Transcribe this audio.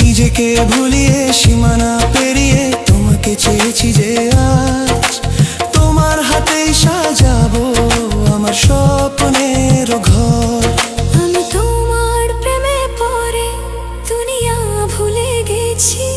নিজেকে ভুলিয়ে সীমানা পেরিয়ে তোমাকে চেয়েছি যে আজ তোমার হাতেই সাজাবো আমার স্বপ্নের ঘর। আমি তোমার প্রেমে পড়ে দুনিয়া ভুলে গেছি।